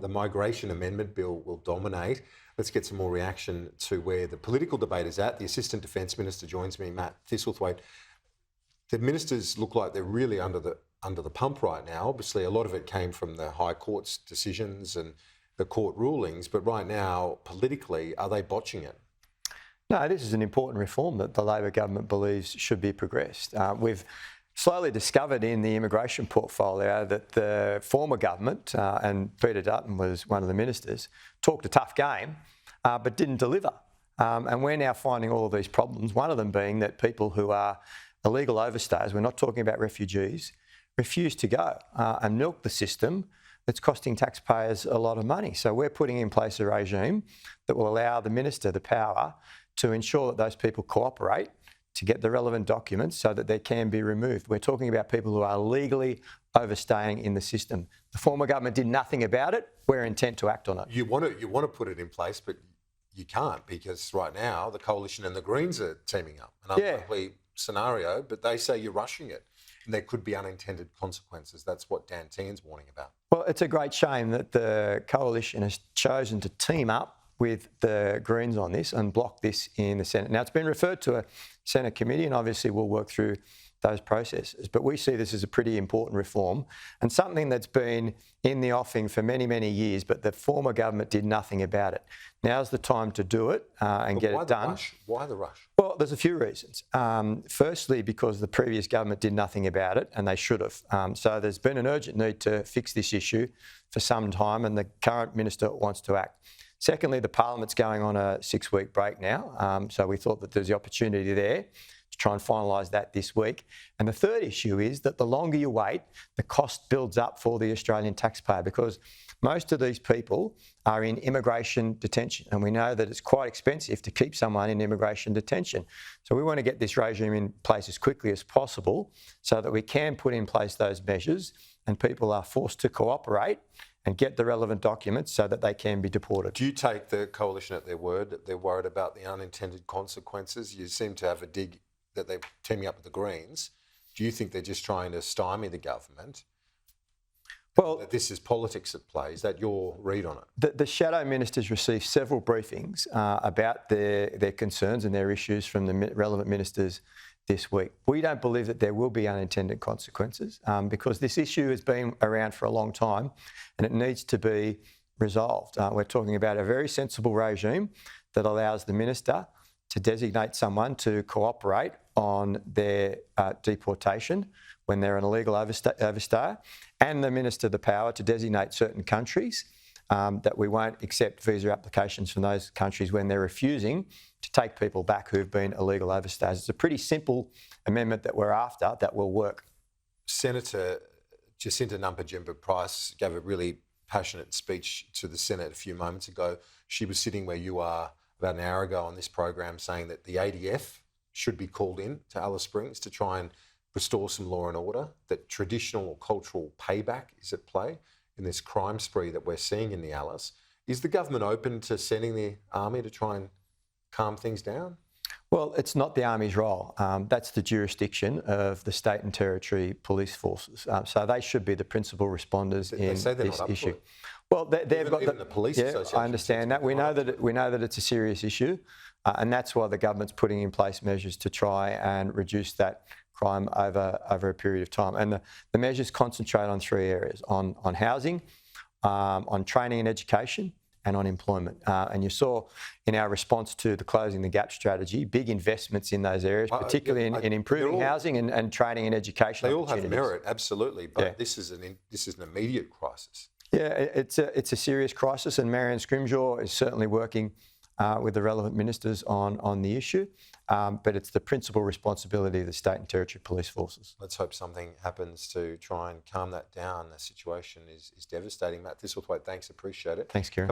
The migration amendment bill will dominate. Let's get some more reaction to where the political debate is at. The Assistant Defence Minister joins me, Matt Thistlethwaite. The ministers look like they're really under the pump right now. Obviously, a lot of it came from the High Court's decisions and the court rulings, but right now, politically, are they botching it? No, this is an important reform that the Labor government believes should be progressed. We've slowly discovered in the immigration portfolio that the former government, and Peter Dutton was one of the ministers, talked a tough game, but didn't deliver. And we're now finding all of these problems, one of them being that people who are illegal overstayers, we're not talking about refugees, refuse to go and milk the system that's costing taxpayers a lot of money. So we're putting in place a regime that will allow the minister the power to ensure that those people cooperate to get the relevant documents so that they can be removed. We're talking about people who are legally overstaying in the system. The former government did nothing about it. We're intent to act on it. You want to put it in place, but you can't, because right now the Coalition and the Greens are teaming up. An unlikely scenario, but they say you're rushing it and there could be unintended consequences. That's what Dan Tehan's warning about. Well, it's a great shame that the Coalition has chosen to team up with the Greens on this and block this in the Senate. Now, it's been referred to a Senate committee and obviously we'll work through those processes. But we see this as a pretty important reform and something that's been in the offing for many, many years, but the former government did nothing about it. Now's the time to do it and get it done. Why the rush? Well, there's a few reasons. Firstly, because the previous government did nothing about it and they should have. So there's been an urgent need to fix this issue for some time and the current minister wants to act. Secondly, the Parliament's going on a 6-week break now, so we thought that there's the opportunity there to try and finalise that this week. And the third issue is that the longer you wait, the cost builds up for the Australian taxpayer, because most of these people are in immigration detention, and we know that it's quite expensive to keep someone in immigration detention. So we want to get this regime in place as quickly as possible so that we can put in place those measures and people are forced to cooperate and get the relevant documents so that they can be deported. Do you take the Coalition at their word that they're worried about the unintended consequences? You seem to have a dig that they're teaming up with the Greens. Do you think they're just trying to stymie the government? Well, that this is politics at play. Is that your read on it? The shadow ministers received several briefings about their concerns and their issues from the relevant ministers this week. We don't believe that there will be unintended consequences because this issue has been around for a long time and it needs to be resolved. We're talking about a very sensible regime that allows the minister to designate someone to cooperate on their deportation when they're an illegal overstayer, and the minister the power to designate certain countries that we won't accept visa applications from those countries when they're refusing to take people back who've been illegal overstayers. It's a pretty simple amendment that we're after that will work. Senator Jacinta Nampijinpa-Price gave a really passionate speech to the Senate a few moments ago. She was sitting where you are about an hour ago on this program saying that the ADF should be called in to Alice Springs to try and restore some law and order, that traditional or cultural payback is at play in this crime spree that we're seeing in the Alice. Is the government open to sending the army to try and calm things down? Well, it's not the Army's role. That's the jurisdiction of the state and territory police forces. So they should be the principal responders in this issue. Well, they've got the police association. I understand that. We know that it's a serious issue, and that's why the government's putting in place measures to try and reduce that crime over a period of time. And the measures concentrate on 3 areas: on housing, on training and education, and on employment. And you saw in our response to the Closing the Gap strategy, big investments in those areas, particularly in improving housing and training and education. They all have merit, absolutely, but this is an immediate crisis. Yeah, it's a serious crisis, and Marion Scrimshaw is certainly working with the relevant ministers on the issue, but it's the principal responsibility of the state and territory police forces. Let's hope something happens to try and calm that down. The situation is devastating. Matt Thistlethwaite, thanks, appreciate it. Thanks, Kieran.